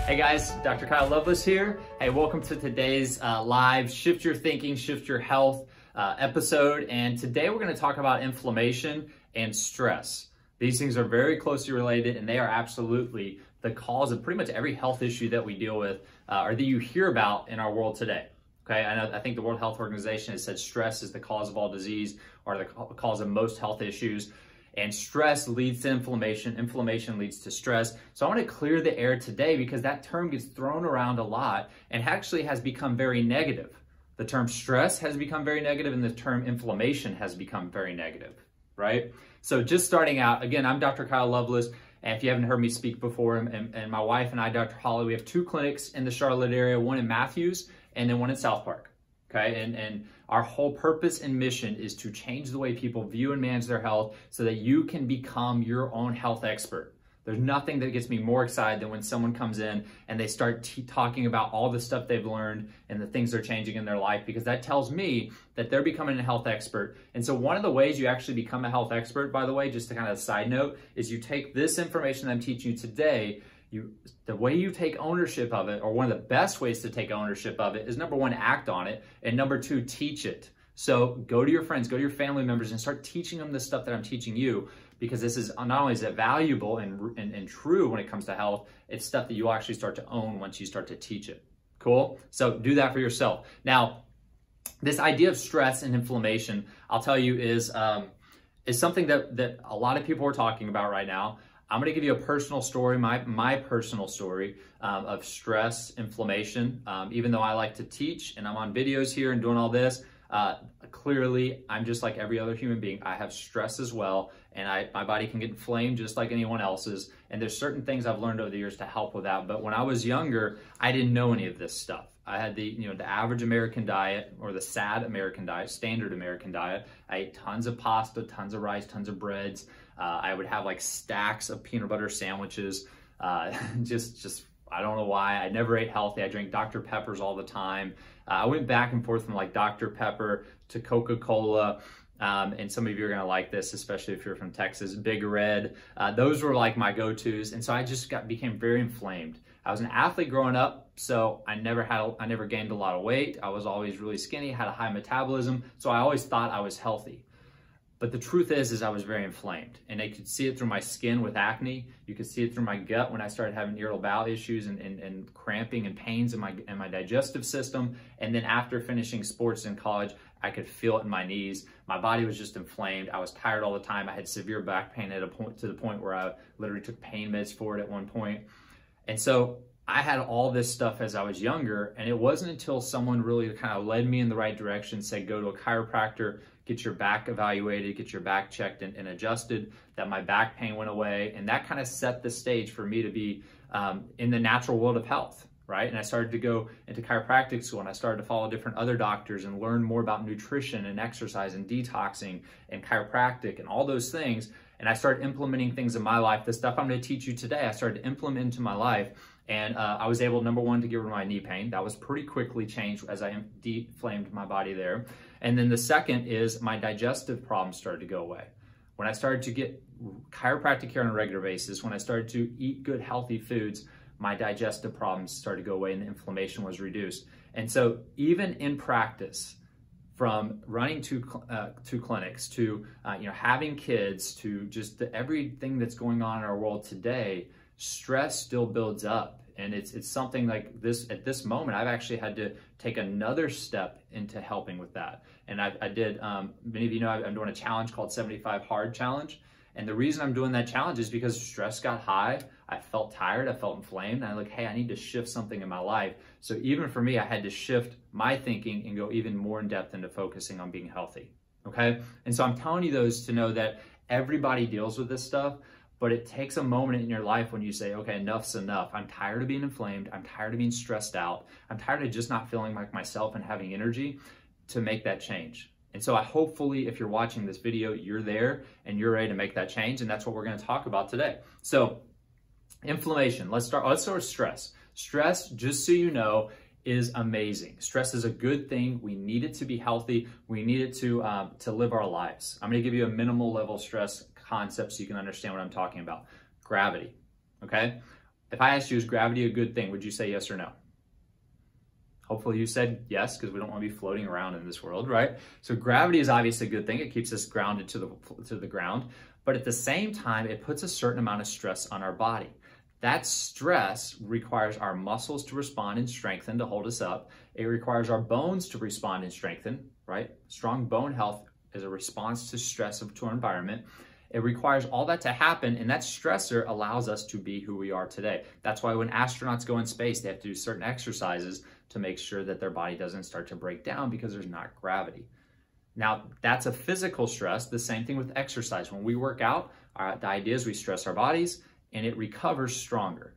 Hey guys, Dr. Kyle Lovelace here. Hey, welcome to today's live Shift Your Thinking, Shift Your Health episode. And today we're going to talk about inflammation and stress. These things are very closely related, and they are absolutely the cause of pretty much every health issue that we deal with or that you hear about in our world today. Okay, I think the World Health Organization has said stress is the cause of all disease or the cause of most health issues. And stress leads to inflammation. Inflammation leads to stress. So I want to clear the air today because that term gets thrown around a lot and actually has become very negative. The term stress has become very negative and the term inflammation has become very negative, right? So just starting out, again, I'm Dr. Kyle Lovelace. And if you haven't heard me speak before, and my wife and I, Dr. Holly, we have two clinics in the Charlotte area, one in Matthews and then one in South Park. Okay, and our whole purpose and mission is to change the way people view and manage their health so that you can become your own health expert. There's nothing that gets me more excited than when someone comes in and they start talking about all the stuff they've learned and the things they're changing in their life, because that tells me that they're becoming a health expert. And so one of the ways you actually become a health expert, by the way, just to kind of side note, is you take this information that I'm teaching you today. The way you take ownership of it, or one of the best ways to take ownership of it, is number one, act on it, and number two, teach it. So go to your friends, go to your family members, and start teaching them the stuff that I'm teaching you, because this is not only is it valuable and true when it comes to health, it's stuff that you'll actually start to own once you start to teach it. Cool? So do that for yourself. Now, this idea of stress and inflammation, I'll tell you, is something that a lot of people are talking about right now. I'm going to give you a personal story, my personal story of stress, inflammation. Even though I like to teach and I'm on videos here and doing all this, clearly I'm just like every other human being. I have stress as well, and my body can get inflamed just like anyone else's. And there's certain things I've learned over the years to help with that. But when I was younger, I didn't know any of this stuff. I had the average American diet, or the SAD American diet, standard American diet. I ate tons of pasta, tons of rice, tons of breads. I would have like stacks of peanut butter sandwiches. Just I don't know why. I never ate healthy. I drank Dr. Peppers all the time. I went back and forth from like Dr. Pepper to Coca-Cola. And some of you are going to like this, especially if you're from Texas. Big Red. Those were like my go-tos. And so I just became very inflamed. I was an athlete growing up, so I never gained a lot of weight. I was always really skinny, had a high metabolism. So I always thought I was healthy. But the truth is I was very inflamed, and I could see it through my skin with acne. You could see it through my gut when I started having irritable bowel issues and cramping and pains in my digestive system. And then after finishing sports in college, I could feel it in my knees. My body was just inflamed. I was tired all the time. I had severe back pain to the point where I literally took pain meds for it at one point. And so I had all this stuff as I was younger, and it wasn't until someone really kind of led me in the right direction, said go to a chiropractor, get your back evaluated, get your back checked and adjusted, that my back pain went away. And that kind of set the stage for me to be in the natural world of health, right? And I started to go into chiropractic school, and I started to follow different other doctors and learn more about nutrition and exercise and detoxing and chiropractic and all those things. And I started implementing things in my life. The stuff I'm going to teach you today, I started to implement into my life. And I was able, number one, to get rid of my knee pain. That was pretty quickly changed as I deflamed my body there. And then the second is my digestive problems started to go away. When I started to get chiropractic care on a regular basis, when I started to eat good, healthy foods, my digestive problems started to go away and the inflammation was reduced. And so even in practice, from running two clinics to having kids to just everything that's going on in our world today, stress still builds up. And it's something like this. At this moment, I've actually had to take another step into helping with that. And I did, many of you know, I'm doing a challenge called 75 Hard Challenge. And the reason I'm doing that challenge is because stress got high. I felt tired, I felt inflamed. And I'm like, hey, I need to shift something in my life. So even for me, I had to shift my thinking and go even more in depth into focusing on being healthy, okay? And so I'm telling you those to know that everybody deals with this stuff. But it takes a moment in your life when you say, okay, enough's enough. I'm tired of being inflamed. I'm tired of being stressed out. I'm tired of just not feeling like myself and having energy to make that change. And so hopefully if you're watching this video, you're there and you're ready to make that change. And that's what we're going to talk about today. So inflammation, let's start with stress. Stress, just so you know, is amazing. Stress is a good thing. We need it to be healthy. We need it to live our lives. I'm going to give you a minimal level stress concept so you can understand what I'm talking about. Gravity, okay? If I asked you, is gravity a good thing? Would you say yes or no? Hopefully you said yes, because we don't want to be floating around in this world, right? So gravity is obviously a good thing. It keeps us grounded to the ground. But at the same time, it puts a certain amount of stress on our body. That stress requires our muscles to respond and strengthen to hold us up. It requires our bones to respond and strengthen, right? Strong bone health is a response to stress to our environment. It requires all that to happen, and that stressor allows us to be who we are today. That's why when astronauts go in space, they have to do certain exercises to make sure that their body doesn't start to break down because there's not gravity. Now, that's a physical stress. The same thing with exercise. When we work out, the idea is we stress our bodies and it recovers stronger.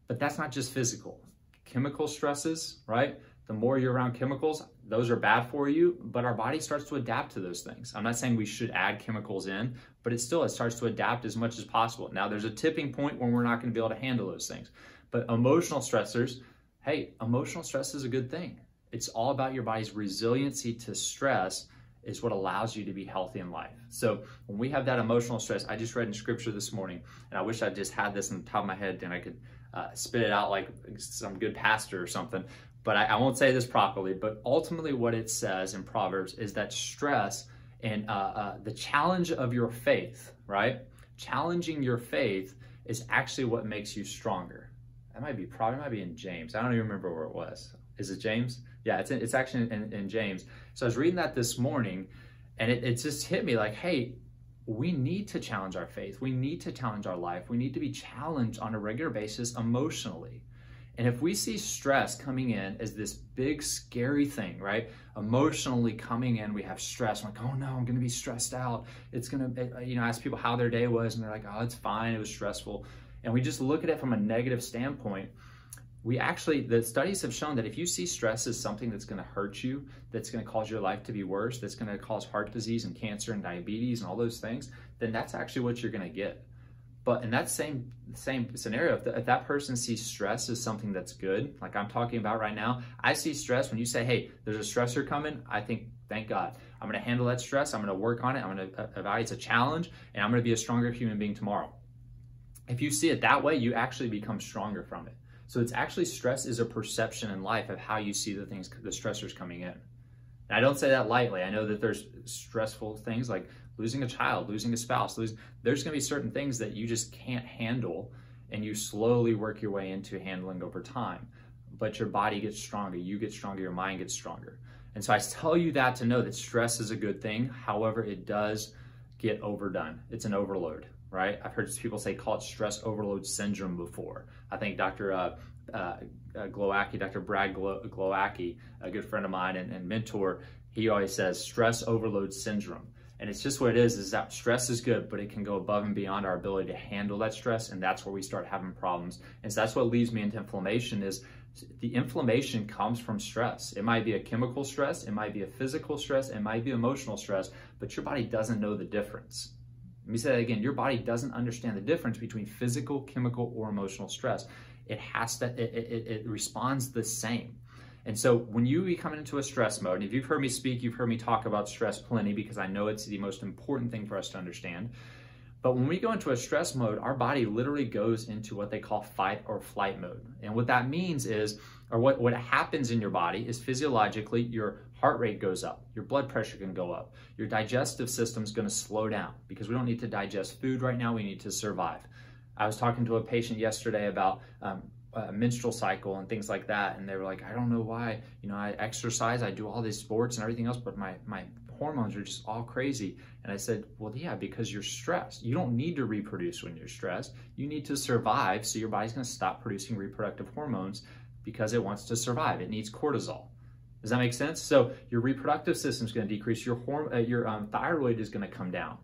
But that's not just physical. Chemical stresses, right? The more you're around chemicals, those are bad for you, but our body starts to adapt to those things. I'm not saying we should add chemicals in, but it starts to adapt as much as possible. Now, there's a tipping point when we're not going to be able to handle those things. But emotional stressors, hey, emotional stress is a good thing. It's all about your body's resiliency to stress is what allows you to be healthy in life. So when we have that emotional stress, I just read in scripture this morning, and I wish I just had this on the top of my head and I could spit it out like some good pastor or something. But I won't say this properly, but ultimately what it says in Proverbs is that stress and the challenge of your faith, right? Challenging your faith is actually what makes you stronger. That might be Proverbs, it might be in James. I don't even remember where it was. Is it James? Yeah, it's actually in James. So I was reading that this morning, and it just hit me like, hey, we need to challenge our faith. We need to challenge our life. We need to be challenged on a regular basis emotionally. And if we see stress coming in as this big, scary thing, right? Emotionally coming in, we have stress. I'm like, oh no, I'm going to be stressed out. It's going to, ask people how their day was, and they're like, oh, it's fine. It was stressful. And we just look at it from a negative standpoint. The studies have shown that if you see stress as something that's going to hurt you, that's going to cause your life to be worse, that's going to cause heart disease and cancer and diabetes and all those things, then that's actually what you're going to get. But in that same scenario, if that person sees stress as something that's good, like I'm talking about right now, I see stress when you say, hey, there's a stressor coming, I think, thank God. I'm going to handle that stress. I'm going to work on it. I'm going to evaluate it's a challenge, and I'm going to be a stronger human being tomorrow. If you see it that way, you actually become stronger from it. So it's actually, stress is a perception in life of how you see the stressors coming in. And I don't say that lightly. I know that there's stressful things like losing a child, losing a spouse. There's going to be certain things that you just can't handle, and you slowly work your way into handling over time. But your body gets stronger, you get stronger, your mind gets stronger. And so I tell you that to know that stress is a good thing. However, it does get overdone. It's an overload, right? I've heard people call it stress overload syndrome before. I think Dr. Glowacki, Dr. Brad Glowacki, a good friend of mine and mentor, he always says stress overload syndrome. And it's just what it is that stress is good, but it can go above and beyond our ability to handle that stress, and that's where we start having problems. And so that's what leads me into inflammation. Is the inflammation comes from stress. It might be a chemical stress, it might be a physical stress, it might be emotional stress, but your body doesn't know the difference. Let me say that again. Your body doesn't understand the difference between physical, chemical, or emotional stress. It responds the same. And so when you become into a stress mode, and if you've heard me speak, you've heard me talk about stress plenty, because I know it's the most important thing for us to understand. But when we go into a stress mode, our body literally goes into what they call fight or flight mode. And what that means is, or what happens in your body is, physiologically, your heart rate goes up, your blood pressure can go up, your digestive system is going to slow down, because we don't need to digest food right now, we need to survive. I was talking to a patient yesterday about a menstrual cycle and things like that, and they were like, I don't know why, I exercise, I do all these sports and everything else, but my hormones are just all crazy. And I said, well, yeah, because you're stressed. You don't need to reproduce when you're stressed. You need to survive, so your body's going to stop producing reproductive hormones because it wants to survive. It needs cortisol. Does that make sense? So your reproductive system is going to decrease. Your thyroid is going to come down.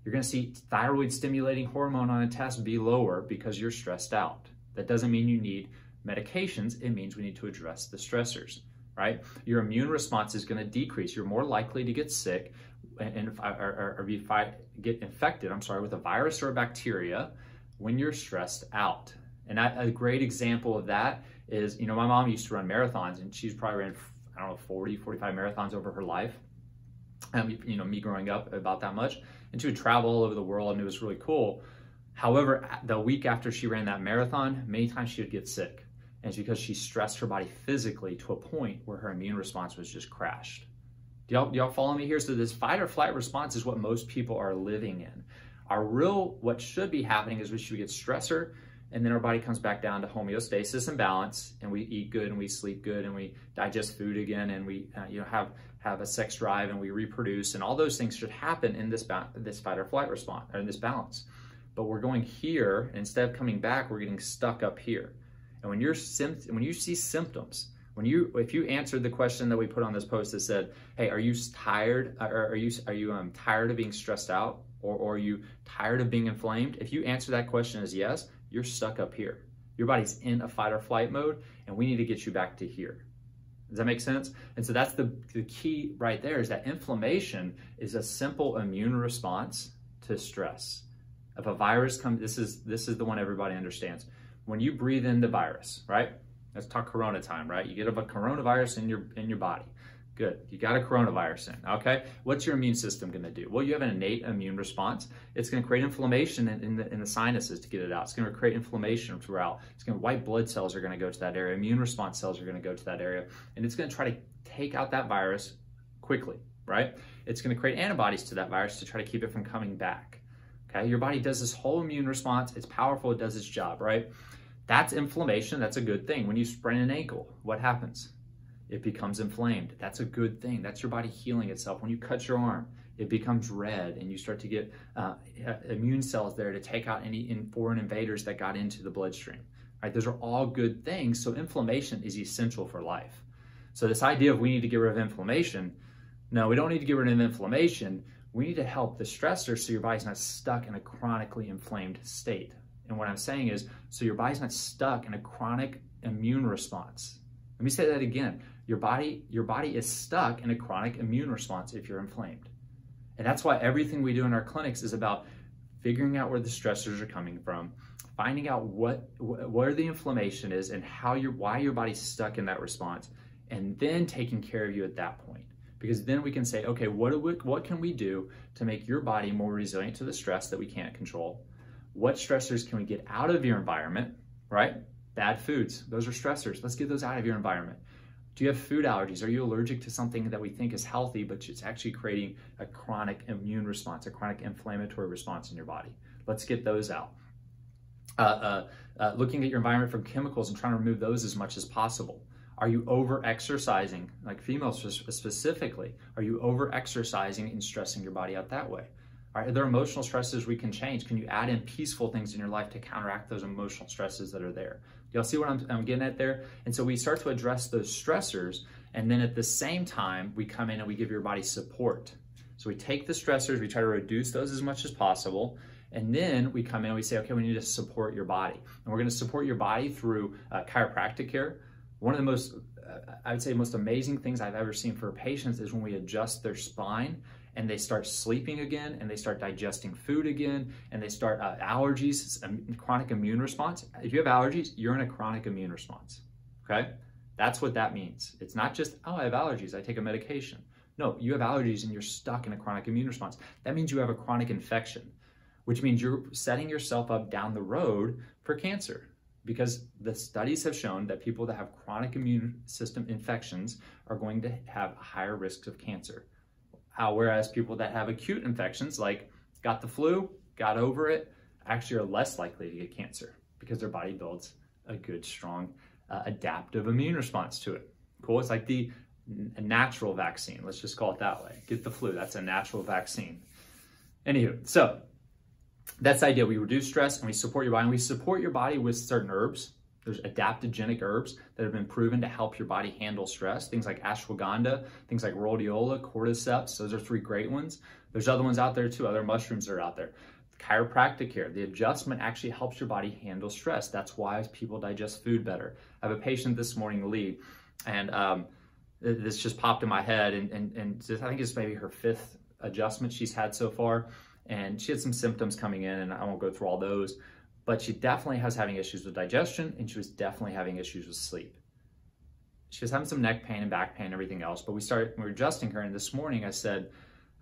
You're going to see thyroid stimulating hormone on a test be lower because you're stressed out. That doesn't mean you need medications. It means we need to address the stressors, right? Your immune response is going to decrease. You're more likely to get sick and get infected, with a virus or a bacteria when you're stressed out. And a great example of that is, my mom used to run marathons, and she's probably ran, 40, 45 marathons over her life. Me growing up, about that much. And she would travel all over the world, and it was really cool. However, the week after she ran that marathon, many times she would get sick. And it's because she stressed her body physically to a point where her immune response was just crashed. Do y'all follow me here? So this fight or flight response is what most people are living in. What should be happening is we should get stressor, and then our body comes back down to homeostasis and balance, and we eat good and we sleep good and we digest food again, and we have a sex drive and we reproduce, and all those things should happen in this fight or flight response, or in this balance. But we're going here, and instead of coming back, we're getting stuck up here. And when you see symptoms, if you answered the question that we put on this post that said, "Hey, are you tired? Are you tired of being stressed out, or are you tired of being inflamed?" If you answer that question as yes, you're stuck up here. Your body's in a fight or flight mode, and we need to get you back to here. Does that make sense? And so that's the key right there, is that inflammation is a simple immune response to stress. If a virus comes, this is the one everybody understands. When you breathe in the virus, right? Let's talk corona time, right? You get a coronavirus in your body. Good, you got a coronavirus in, okay? What's your immune system gonna do? Well, you have an innate immune response. It's gonna create inflammation in the sinuses to get it out. It's gonna create inflammation throughout. White blood cells are gonna go to that area. Immune response cells are gonna go to that area. And it's gonna try to take out that virus quickly, right? It's gonna create antibodies to that virus to try to keep it from coming back, okay? Your body does this whole immune response. It's powerful, it does its job, right? That's inflammation, that's a good thing. When you sprain an ankle, what happens? It becomes inflamed. That's a good thing. That's your body healing itself. When you cut your arm, it becomes red, and you start to get immune cells there to take out any foreign invaders that got into the bloodstream. Right? Those are all good things. So inflammation is essential for life. So this idea of we need to get rid of inflammation, no, we don't need to get rid of inflammation. We need to help the stressor so your body's not stuck in a chronically inflamed state. And what I'm saying is, so your body's not stuck in a chronic immune response. Let me say that again. Your body is stuck in a chronic immune response if you're inflamed. And that's why everything we do in our clinics is about figuring out where the stressors are coming from, finding out where the inflammation is and why your body's stuck in that response, and then taking care of you at that point. Because then we can say, okay, what can we do to make your body more resilient to the stress that we can't control? What stressors can we get out of your environment, right? Bad foods, those are stressors. Let's get those out of your environment. Do you have food allergies? Are you allergic to something that we think is healthy, but it's actually creating a chronic immune response, a chronic inflammatory response in your body? Let's get those out. Looking at your environment from chemicals and trying to remove those as much as possible. Are you over-exercising, like females specifically? Are you over-exercising and stressing your body out that way? Are there emotional stresses we can change? Can you add in peaceful things in your life to counteract those emotional stresses that are there? Y'all see what I'm getting at there? And so we start to address those stressors, and then at the same time, we come in and we give your body support. So we take the stressors, we try to reduce those as much as possible, and then we come in and we say, okay, we need to support your body. And we're gonna support your body through chiropractic care. One of the most, I would say, most amazing things I've ever seen for patients is when we adjust their spine and they start sleeping again, and they start digesting food again, and they start allergies, chronic immune response. If you have allergies, you're in a chronic immune response, okay? That's what that means. It's not just, oh, I have allergies, I take a medication. No, you have allergies and you're stuck in a chronic immune response. That means you have a chronic infection, which means you're setting yourself up down the road for cancer, because the studies have shown that people that have chronic immune system infections are going to have higher risks of cancer. Whereas people that have acute infections, like got the flu, got over it, actually are less likely to get cancer because their body builds a good, strong, adaptive immune response to it. Cool, it's like a natural vaccine. Let's just call it that way. Get the flu, that's a natural vaccine. Anywho, so that's the idea. We reduce stress and we support your body, and we support your body with certain herbs. There's adaptogenic herbs that have been proven to help your body handle stress. Things like ashwagandha, things like rhodiola, cordyceps. Those are 3 great ones. There's other ones out there too, other mushrooms that are out there. Chiropractic care, the adjustment actually helps your body handle stress. That's why people digest food better. I have a patient this morning, Lee, and this just popped in my head, and I think it's maybe her 5th adjustment she's had so far. And she had some symptoms coming in, and I won't go through all those. But she definitely has having issues with digestion, and she was definitely having issues with sleep. She was having some neck pain and back pain and everything else, but we were adjusting her, and this morning I said,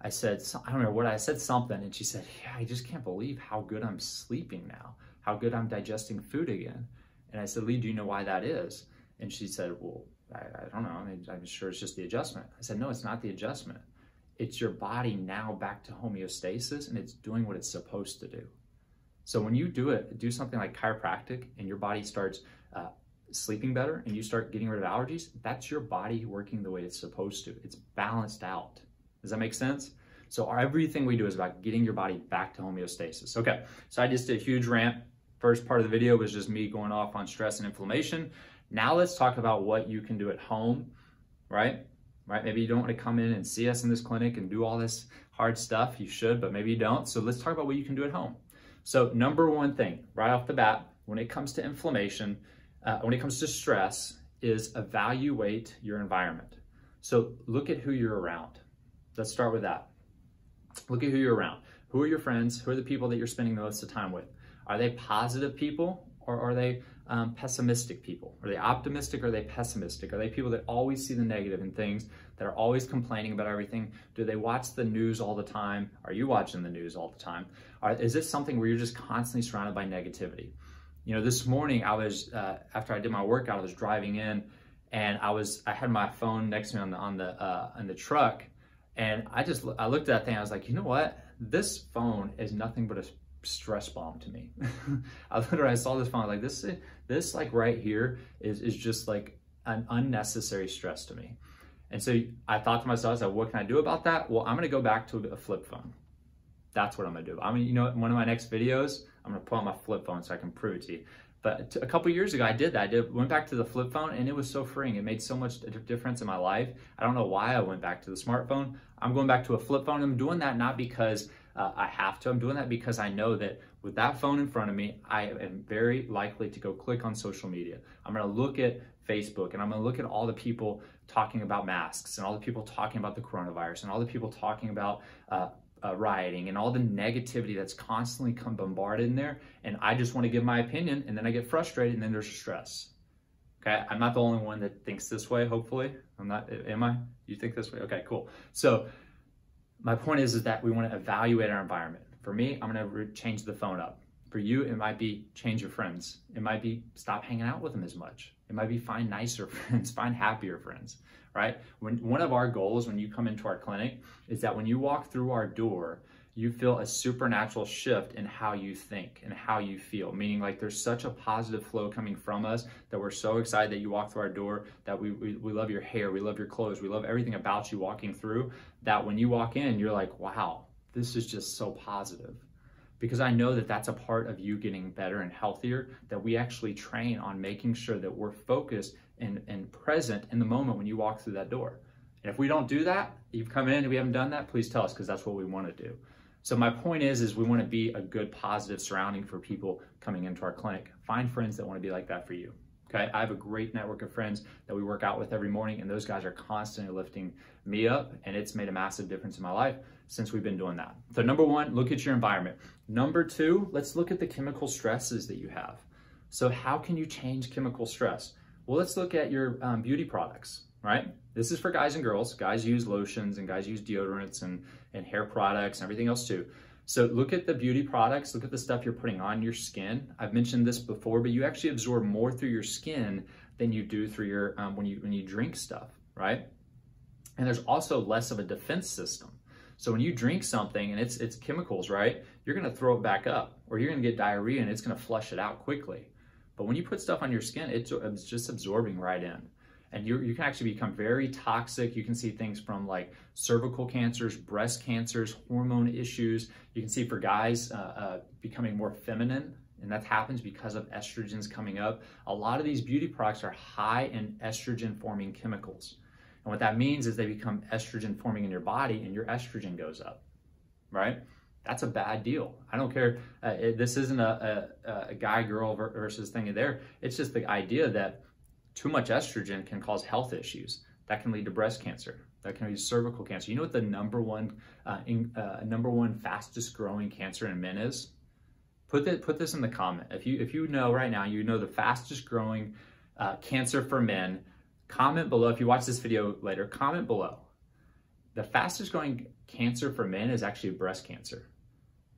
I said, I don't know what I said something. And she said, yeah, I just can't believe how good I'm sleeping now, how good I'm digesting food again. And I said, Lee, do you know why that is? And she said, well, I don't know. I'm sure it's just the adjustment. I said, no, it's not the adjustment. It's your body now back to homeostasis, and it's doing what it's supposed to do. So when you do something like chiropractic and your body starts sleeping better and you start getting rid of allergies, that's your body working the way it's supposed to. It's balanced out. Does that make sense? So everything we do is about getting your body back to homeostasis. Okay, so I just did a huge rant. First part of the video was just me going off on stress and inflammation. Now let's talk about what you can do at home, right? Maybe you don't want to come in and see us in this clinic and do all this hard stuff. You should, but maybe you don't. So let's talk about what you can do at home. So number one thing, right off the bat, when it comes to inflammation, when it comes to stress, is evaluate your environment. So look at who you're around. Let's start with that. Look at who you're around. Who are your friends? Who are the people that you're spending the most of the time with? Are they positive people, or are they pessimistic people? Are they optimistic, or are they pessimistic? Are they people that always see the negative in things, that are always complaining about everything? Do they watch the news all the time? Are you watching the news all the time? Is this something where you're just constantly surrounded by negativity? You know, this morning I was, after I did my workout, I was driving in, and I had my phone next to me on the truck, and I looked at that thing. I was like, you know what? This phone is nothing but a stress bomb to me. I saw this phone, like this like right here is just like an unnecessary stress to me. And so I thought to myself, I said, what can I do about that? Well, I'm going to go back to a flip phone. That's what I'm going to do. I mean, you know, one of my next videos, I'm going to pull out my flip phone so I can prove it to you. But a couple years ago, I did that. Went back to the flip phone, and it was so freeing. It made so much difference in my life. I don't know why I went back to the smartphone. I'm going back to a flip phone. I'm doing that not because I have to. I'm doing that because I know that with that phone in front of me, I am very likely to go click on social media. I'm going to look at Facebook, and I'm going to look at all the people talking about masks, and all the people talking about the coronavirus, and all the people talking about rioting, and all the negativity that's constantly bombarded in there. And I just want to give my opinion, and then I get frustrated, and then there's stress. Okay, I'm not the only one that thinks this way, hopefully. I'm not, am I? You think this way? Okay, cool. So my point is that we want to evaluate our environment. For me, I'm going to change the phone up. For you, it might be change your friends. It might be stop hanging out with them as much. It might be find nicer friends, find happier friends, right? One of our goals when you come into our clinic is that when you walk through our door, you feel a supernatural shift in how you think and how you feel, meaning like there's such a positive flow coming from us that we're so excited that you walk through our door, that we love your hair, we love your clothes, we love everything about you walking through, that when you walk in, you're like, wow, this is just so positive. Because I know that that's a part of you getting better and healthier, that we actually train on making sure that we're focused and present in the moment when you walk through that door. And if we don't do that, you've come in and we haven't done that, please tell us, because that's what we want to do. So my point is we want to be a good, positive surrounding for people coming into our clinic. Find friends that want to be like that for you. Okay, I have a great network of friends that we work out with every morning, and those guys are constantly lifting me up, and it's made a massive difference in my life since we've been doing that. So number one, look at your environment. Number two, let's look at the chemical stresses that you have. So how can you change chemical stress? Well, let's look at your beauty products, right? This is for guys and girls. Guys use lotions, and guys use deodorants and hair products and everything else too. So look at the beauty products, look at the stuff you're putting on your skin. I've mentioned this before, but you actually absorb more through your skin than you do through your, when you drink stuff, right? And there's also less of a defense system. So when you drink something and it's chemicals, right? You're gonna throw it back up, or you're gonna get diarrhea and it's gonna flush it out quickly. But when you put stuff on your skin, it's just absorbing right in. And you can actually become very toxic. You can see things from like cervical cancers, breast cancers, hormone issues. You can see for guys becoming more feminine, and that happens because of estrogens coming up. A lot of these beauty products are high in estrogen forming chemicals. And what that means is they become estrogen forming in your body, and your estrogen goes up, right? That's a bad deal. I don't care. This isn't a guy-girl versus thing there. It's just the idea that too much estrogen can cause health issues. That can lead to breast cancer. That can lead to cervical cancer. You know what the number one fastest growing cancer in men is? Put this in the comment. If you know right now, you know the fastest growing cancer for men, comment below. If you watch this video later, comment below. The fastest growing cancer for men is actually breast cancer,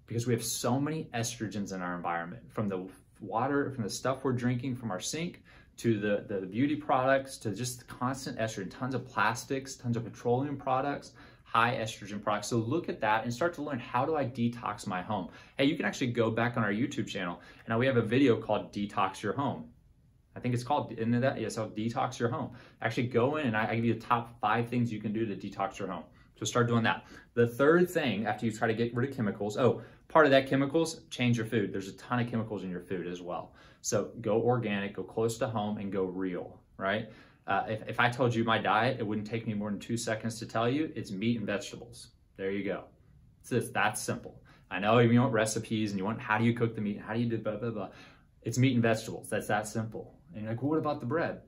because we have so many estrogens in our environment, from the water, from the stuff we're drinking from our sink, to the beauty products, to just constant estrogen, tons of plastics, tons of petroleum products, high estrogen products. So look at that and start to learn, how do I detox my home? Hey, you can actually go back on our YouTube channel, and we have a video called Detox Your Home. I think it's called, isn't it that? Yeah, so Detox Your Home. Actually go in and I give you the top 5 things you can do to detox your home. So start doing that. The third thing, after you try to get rid of chemicals, part of that chemicals, change your food. There's a ton of chemicals in your food as well. So go organic, go close to home, and go real, right? If I told you my diet, it wouldn't take me more than 2 seconds to tell you. It's meat and vegetables. There you go. It's that simple. I know you want recipes and you want, how do you cook the meat? How do you do blah, blah, blah. It's meat and vegetables. That's that simple. And you're like, well, what about the bread?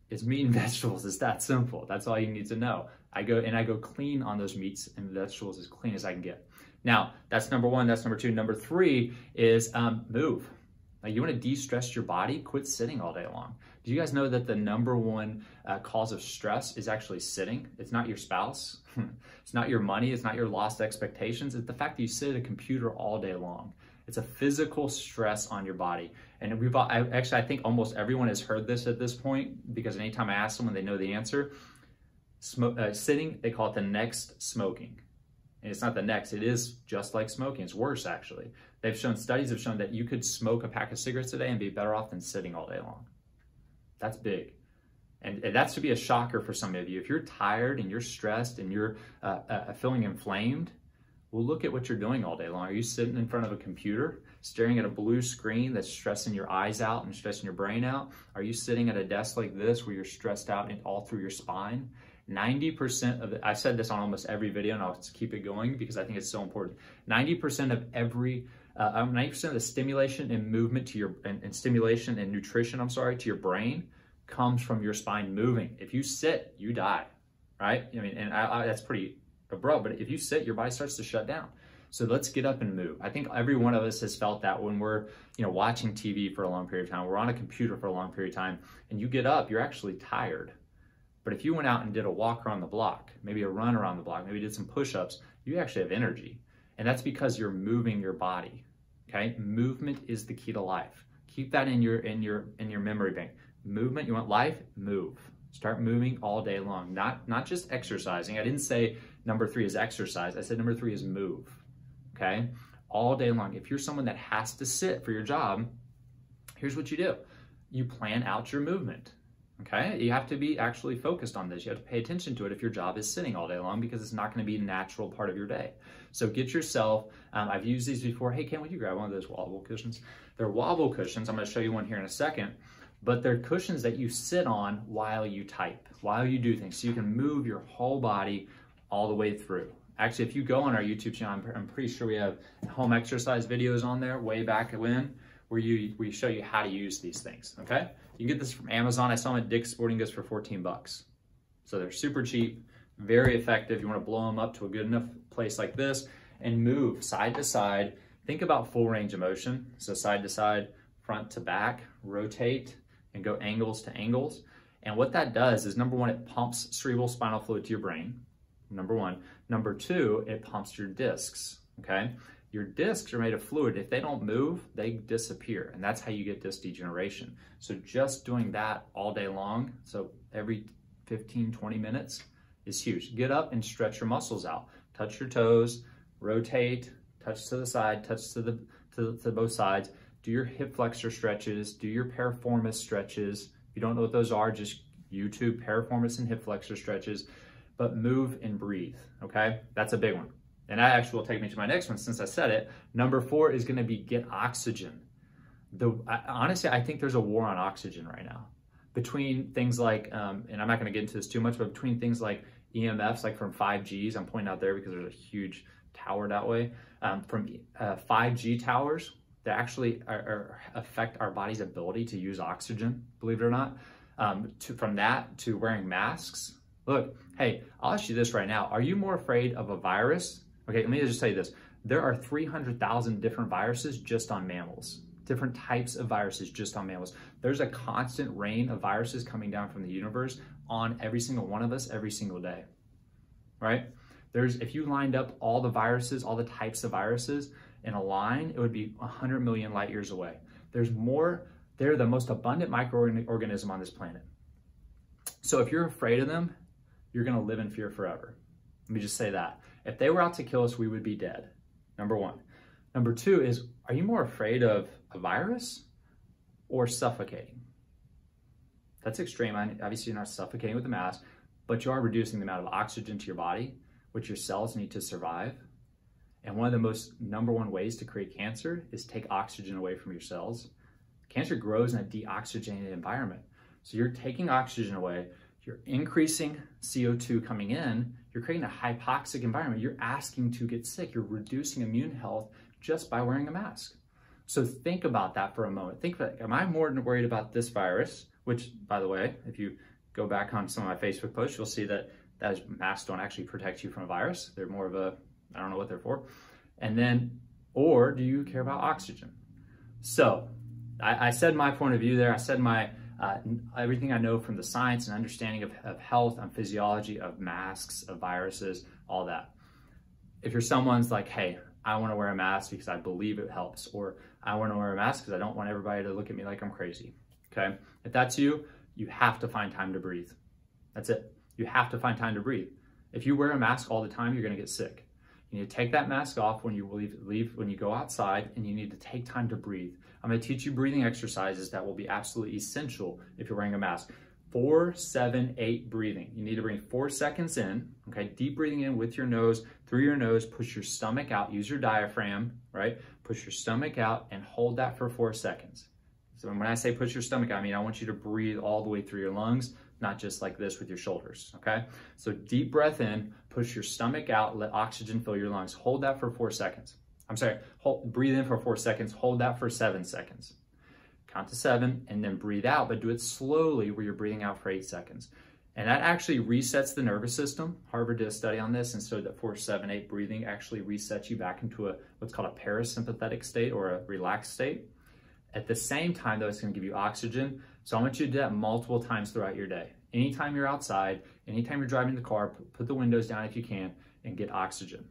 It's meat and vegetables. It's that simple. That's all you need to know. I go clean on those meats and vegetables, as clean as I can get. Now, that's number 1. That's number 2. Number 3 is move. Like, you want to de-stress your body, quit sitting all day long. Do you guys know that the number 1 cause of stress is actually sitting? It's not your spouse. It's not your money. It's not your lost expectations. It's the fact that you sit at a computer all day long. It's a physical stress on your body. And I think almost everyone has heard this at this point, because anytime I ask someone, they know the answer. Sitting, they call it the next smoking. And it's not the next, it is just like smoking. It's worse, actually. Studies have shown that you could smoke a pack of cigarettes a day and be better off than sitting all day long. That's big. And that should be a shocker for some of you. If you're tired and you're stressed and you're feeling inflamed, well, look at what you're doing all day long. Are you sitting in front of a computer, staring at a blue screen that's stressing your eyes out and stressing your brain out? Are you sitting at a desk like this where you're stressed out and all through your spine? 90% of it, I've said this on almost every video, and I'll just keep it going because I think it's so important. 90% of 90% of the stimulation and movement to your, and stimulation and nutrition, to your brain comes from your spine moving. If you sit, you die, right? I mean, and that's pretty abrupt, but if you sit, your body starts to shut down. So let's get up and move. I think every one of us has felt that when we're, watching TV for a long period of time, we're on a computer for a long period of time, and you get up, you're actually tired. But if you went out and did a walk around the block, maybe a run around the block, maybe did some push-ups, you actually have energy. And that's because you're moving your body. Okay? Movement is the key to life. Keep that in your memory bank. Movement, you want life? Move. Start moving all day long. Not just exercising. I didn't say number 3 is exercise. I said number 3 is move. Okay? All day long. If you're someone that has to sit for your job, here's what you do. You plan out your movement. Okay? You have to be actually focused on this. You have to pay attention to it if your job is sitting all day long, because it's not going to be a natural part of your day. So get yourself, I've used these before. Hey, Ken, would you grab one of those wobble cushions? They're wobble cushions. I'm going to show you one here in a second. But they're cushions that you sit on while you type, while you do things. So you can move your whole body all the way through. Actually, if you go on our YouTube channel, I'm pretty sure we have home exercise videos on there way back when, where we show you how to use these things, okay? You can get this from Amazon. I saw them at Dick's Sporting Goods for 14 bucks. So they're super cheap, very effective. You want to blow them up to a good enough place like this and move side to side. Think about full range of motion. So side to side, front to back, rotate, and go angles to angles. And what that does is, number 1, it pumps cerebral spinal fluid to your brain. Number 1. Number 2, it pumps your discs, okay? Your discs are made of fluid. If they don't move, they disappear. And that's how you get disc degeneration. So just doing that all day long, so every 15, 20 minutes is huge. Get up and stretch your muscles out. Touch your toes, rotate, touch to the side, touch to both sides. Do your hip flexor stretches, do your piriformis stretches. If you don't know what those are, just YouTube piriformis and hip flexor stretches, but move and breathe, okay? That's a big one. And that actually will take me to my next one since I said it. Number 4 is gonna be get oxygen. Honestly, I think there's a war on oxygen right now. Between things like, and I'm not gonna get into this too much, but between things like EMFs, like from 5Gs, I'm pointing out there because there's a huge tower that way, from 5G towers, that actually affect our body's ability to use oxygen, believe it or not. From that to wearing masks. Look, hey, I'll ask you this right now. Are you more afraid of a virus? Okay, let me just tell you this. There are 300,000 different viruses just on mammals. Different types of viruses just on mammals. There's a constant rain of viruses coming down from the universe on every single one of us every single day. right? If you lined up all the viruses, all the types of viruses in a line, it would be 100 million light years away. They're the most abundant microorganism on this planet. So if you're afraid of them, you're gonna live in fear forever. Let me just say that. If they were out to kill us, we would be dead, number one. Number two is, are you more afraid of a virus or suffocating? That's extreme. Obviously, you're not suffocating with the mask, but you are reducing the amount of oxygen to your body, which your cells need to survive. And one of the most number one ways to create cancer is take oxygen away from your cells. Cancer grows in a deoxygenated environment. So you're taking oxygen away, you're increasing CO2 coming in, you're creating a hypoxic environment. You're asking to get sick. You're reducing immune health just by wearing a mask. So think about that for a moment. Think about, am I more worried about this virus, which, by the way, if you go back on some of my Facebook posts, you'll see that masks don't actually protect you from a virus. They're more of a, I don't know what they're for. And then, or do you care about oxygen? So I said my point of view there. I said my everything I know from the science and understanding of health and physiology of masks, of viruses, all that. If you're someone's like, hey, I want to wear a mask because I believe it helps, or I want to wear a mask because I don't want everybody to look at me like I'm crazy, okay? If that's you, you have to find time to breathe. That's it. You have to find time to breathe. If you wear a mask all the time, you're going to get sick. You need to take that mask off when you leave when you go outside, and you need to take time to breathe. I'm going to teach you breathing exercises that will be absolutely essential if you're wearing a mask. 4, 7, 8 breathing. You need to bring 4 seconds in, okay? Deep breathing in with your nose, through your nose, push your stomach out, use your diaphragm, right? Push your stomach out and hold that for 4 seconds. So when I say push your stomach out, I mean I want you to breathe all the way through your lungs, not just like this with your shoulders, okay? So deep breath in, push your stomach out, let oxygen fill your lungs. Hold that for 4 seconds. I'm sorry, breathe in for 4 seconds, hold that for 7 seconds. Count to 7 and then breathe out, but do it slowly where you're breathing out for 8 seconds. And that actually resets the nervous system. Harvard did a study on this, and so that 4, 7, 8 breathing actually resets you back into what's called a parasympathetic state or a relaxed state. At the same time, though, it's going to give you oxygen. So I want you to do that multiple times throughout your day. Anytime you're outside, anytime you're driving the car, put the windows down if you can and get oxygen.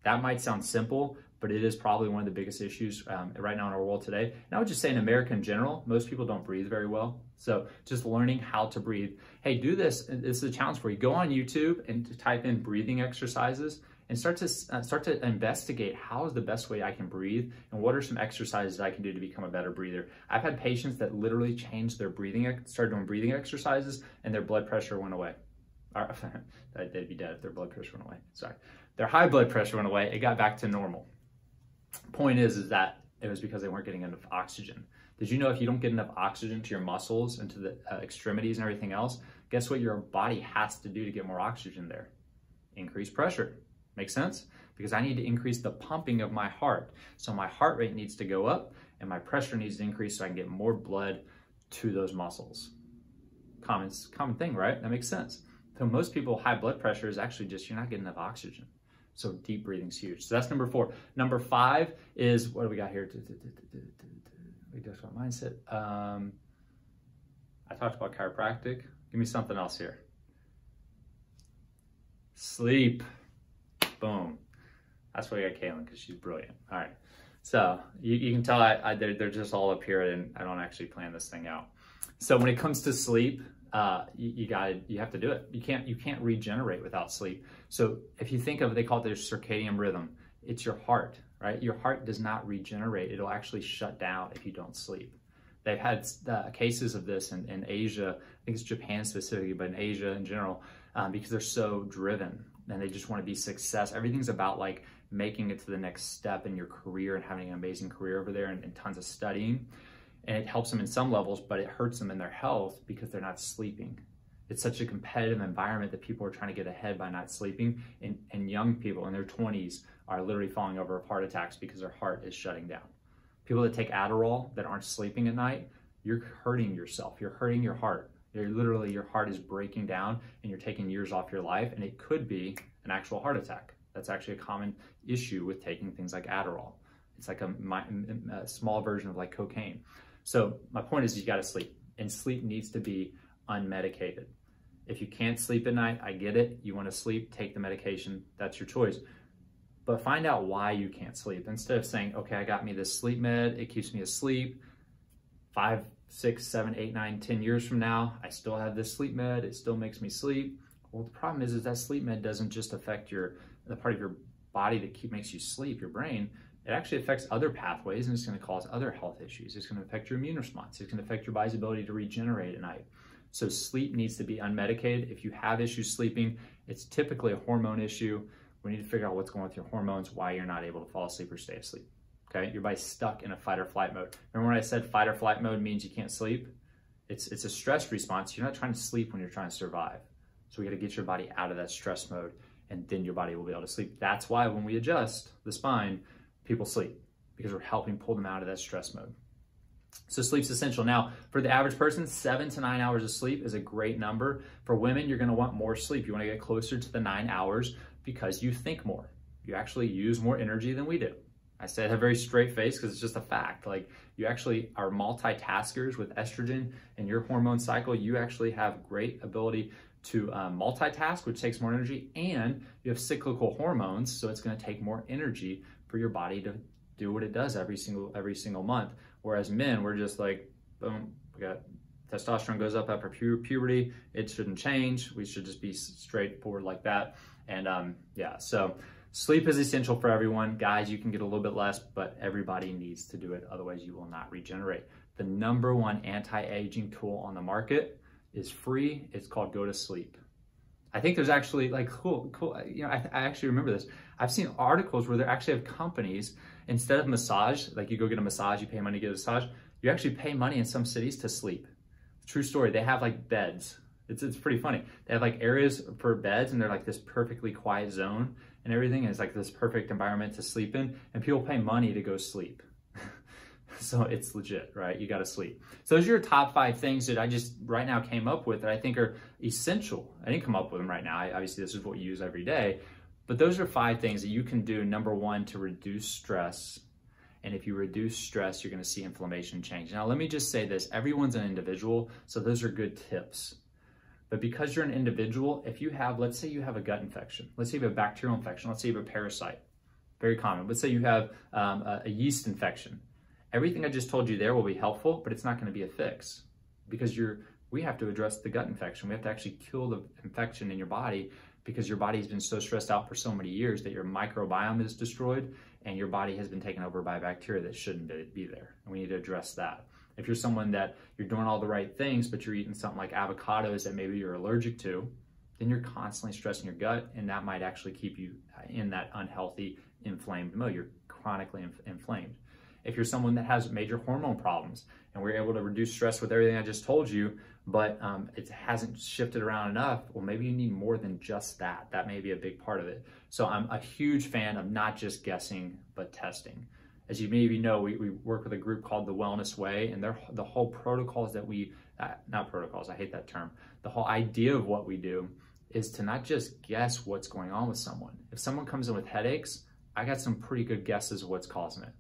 That might sound simple, but it is probably one of the biggest issues right now in our world today. And I would just say in America in general, most people don't breathe very well. So just learning how to breathe. Hey, do this. This is a challenge for you. Go on YouTube and type in breathing exercises and start to investigate how is the best way I can breathe and what are some exercises I can do to become a better breather. I've had patients that literally changed their breathing, started doing breathing exercises, and their blood pressure went away. They'd be dead if their blood pressure went away. Sorry. Their high blood pressure went away. It got back to normal. Point is that it was because they weren't getting enough oxygen. Did you know if you don't get enough oxygen to your muscles and to the extremities and everything else, guess what your body has to do to get more oxygen there? Increase pressure. Make sense? Because I need to increase the pumping of my heart. So my heart rate needs to go up and my pressure needs to increase so I can get more blood to those muscles. Common thing, right? That makes sense. So most people, high blood pressure is actually just you're not getting enough oxygen. So deep breathing is huge. So that's number 4. Number 5 is, what do we got here? We talked about mindset. I talked about chiropractic. Give me something else here. Sleep. Boom. That's why I got Kaylin, because she's brilliant. All right. So you can tell they're just all up here, and I don't actually plan this thing out. So when it comes to sleep, you have to do it. You can't regenerate without sleep. So if you think of, they call it their circadian rhythm. It's your heart, right? Your heart does not regenerate. It'll actually shut down if you don't sleep. They've had cases of this in Asia. I think it's Japan specifically, but in Asia in general, because they're so driven and they just want to be success. Everything's about like making it to the next step in your career and having an amazing career over there and tons of studying. And it helps them in some levels, but it hurts them in their health because they're not sleeping. It's such a competitive environment that people are trying to get ahead by not sleeping. And young people in their 20s are literally falling over of heart attacks because their heart is shutting down. People that take Adderall that aren't sleeping at night, you're hurting yourself. You're hurting your heart. Your heart is breaking down and you're taking years off your life, and it could be an actual heart attack. That's actually a common issue with taking things like Adderall. It's like a small version of like cocaine. So my point is you got to sleep, and sleep needs to be unmedicated. If you can't sleep at night, I get it. You want to sleep, take the medication. That's your choice. But find out why you can't sleep. Instead of saying, okay, I got me this sleep med, it keeps me asleep. 5, 6, 7, 8, 9, 10 years from now, I still have this sleep med, it still makes me sleep. Well, the problem is that sleep med doesn't just affect the part of your body that makes you sleep, your brain. It actually affects other pathways, and it's going to cause other health issues. It's going to affect your immune response. It's going to affect your body's ability to regenerate at night. So sleep needs to be unmedicated. If you have issues sleeping, it's typically a hormone issue. We need to figure out what's going on with your hormones, why you're not able to fall asleep or stay asleep. Okay, your body's stuck in a fight or flight mode. Remember when I said fight or flight mode means you can't sleep? It's a stress response. You're not trying to sleep when you're trying to survive. So we got to get your body out of that stress mode, and then your body will be able to sleep. That's why when we adjust the spine, people sleep, because we're helping pull them out of that stress mode. So sleep's essential. Now, for the average person, 7 to 9 hours of sleep is a great number. For women, you're going to want more sleep. You want to get closer to the 9 hours because you think more. You actually use more energy than we do. I say it a very straight face because it's just a fact. Like, you actually are multitaskers with estrogen and your hormone cycle. You actually have great ability to multitask, which takes more energy, and you have cyclical hormones, so it's going to take more energy for your body to do what it does every single month. Whereas men, we're just like, boom, we got testosterone goes up after puberty. It shouldn't change. We should just be straightforward like that. And yeah, so sleep is essential for everyone. Guys, you can get a little bit less, but everybody needs to do it. Otherwise, you will not regenerate. The #1 anti-aging tool on the market is free. It's called Go to Sleep. I think there's actually like cool. You know, I actually remember this. I've seen articles where they actually have companies, instead of massage, like you go get a massage, you pay money to get a massage, you actually pay money in some cities to sleep. True story. They have like beds. It's pretty funny. They have like areas for beds, and they're like this perfectly quiet zone and everything. And it's like this perfect environment to sleep in, and people pay money to go sleep. So it's legit, right? You got to sleep. So those are your top 5 things that I just right now came up with that I think are essential. I didn't come up with them right now. Obviously, this is what you use every day. But those are 5 things that you can do, #1, to reduce stress. And if you reduce stress, you're going to see inflammation change. Now, let me just say this. Everyone's an individual, so those are good tips. But because you're an individual, if you have, let's say you have a gut infection. Let's say you have a bacterial infection. Let's say you have a parasite. Very common. Let's say you have a yeast infection. Everything I just told you there will be helpful, but it's not going to be a fix because we have to address the gut infection. We have to actually kill the infection in your body because your body's been so stressed out for so many years that your microbiome is destroyed and your body has been taken over by bacteria that shouldn't be there. And we need to address that. If you're someone that you're doing all the right things, but you're eating something like avocados that maybe you're allergic to, then you're constantly stressing your gut, and that might actually keep you in that unhealthy, inflamed mode. You're chronically inflamed. If you're someone that has major hormone problems and we're able to reduce stress with everything I just told you, but it hasn't shifted around enough, well, maybe you need more than just that. That may be a big part of it. So I'm a huge fan of not just guessing, but testing. As you maybe know, we work with a group called The Wellness Way, and the whole protocols that not protocols, I hate that term. The whole idea of what we do is to not just guess what's going on with someone. If someone comes in with headaches, I got some pretty good guesses of what's causing it.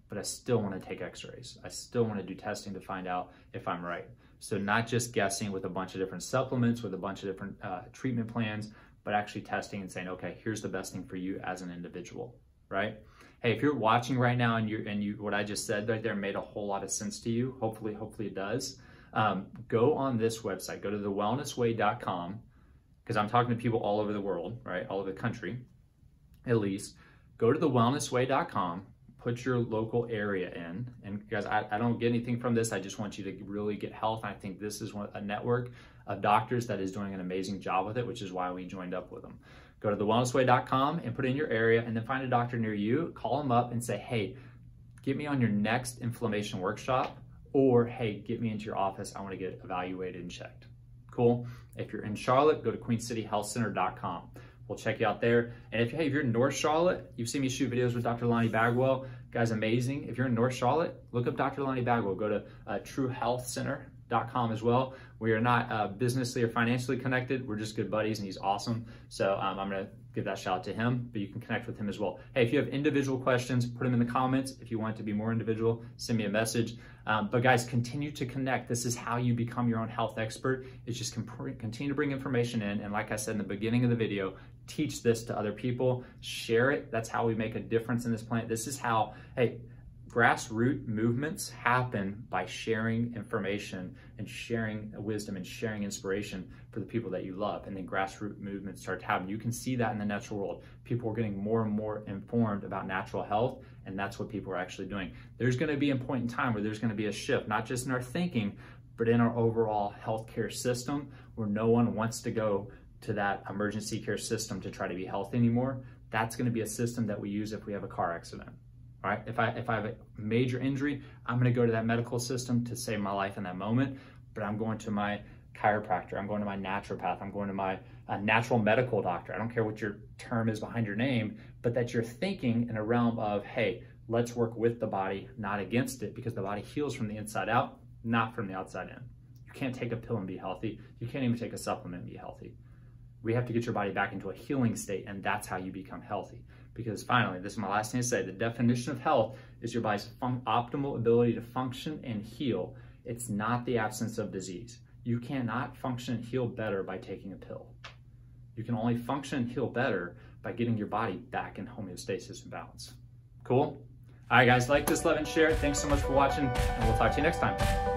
But I still want to take x-rays. I still want to do testing to find out if I'm right. So not just guessing with a bunch of different supplements, with a bunch of different treatment plans, but actually testing and saying, okay, here's the best thing for you as an individual, right? Hey, if you're watching right now and you what I just said right there made a whole lot of sense to you, hopefully it does, go on this website, go to thewellnessway.com, because I'm talking to people all over the world, right? All over the country, at least. Go to thewellnessway.com. Put your local area in. And guys, I don't get anything from this. I just want you to really get health. I think this is a network of doctors that is doing an amazing job with it, which is why we joined up with them. Go to thewellnessway.com and put in your area, and then find a doctor near you. Call them up and say, hey, get me on your next inflammation workshop, or hey, get me into your office. I want to get evaluated and checked. Cool. If you're in Charlotte, go to queencityhealthcenter.com. We'll check you out there. And if you're in North Charlotte, you've seen me shoot videos with Dr. Lonnie Bagwell. Guy's amazing. If you're in North Charlotte, look up Dr. Lonnie Bagwell. Go to True Health Center. inflamed.com as well. We are not businessly or financially connected. We're just good buddies and he's awesome. So I'm gonna give that shout out to him, but you can connect with him as well. Hey, if you have individual questions, put them in the comments. If you want it to be more individual, send me a message. But guys, continue to connect. This is how you become your own health expert. It's just continue to bring information in. And like I said in the beginning of the video, teach this to other people, share it. That's how we make a difference in this planet. This is how, hey, grassroots movements happen by sharing information and sharing wisdom and sharing inspiration for the people that you love. And then grassroots movements start to happen. You can see that in the natural world. People are getting more and more informed about natural health, and that's what people are actually doing. There's going to be a point in time where there's going to be a shift, not just in our thinking, but in our overall healthcare system, where no one wants to go to that emergency care system to try to be healthy anymore. That's going to be a system that we use if we have a car accident. All right, if I have a major injury, I'm going to go to that medical system to save my life in that moment, but I'm going to my chiropractor, I'm going to my naturopath, I'm going to my natural medical doctor. I don't care what your term is behind your name, but that you're thinking in a realm of, hey, let's work with the body, not against it, because the body heals from the inside out, not from the outside in. You can't take a pill and be healthy. You can't even take a supplement and be healthy. We have to get your body back into a healing state, and that's how you become healthy. Because finally, this is my last thing to say, the definition of health is your body's optimal ability to function and heal. It's not the absence of disease. You cannot function and heal better by taking a pill. You can only function and heal better by getting your body back in homeostasis and balance. Cool? All right, guys, like this, love, and share. Thanks so much for watching, and we'll talk to you next time.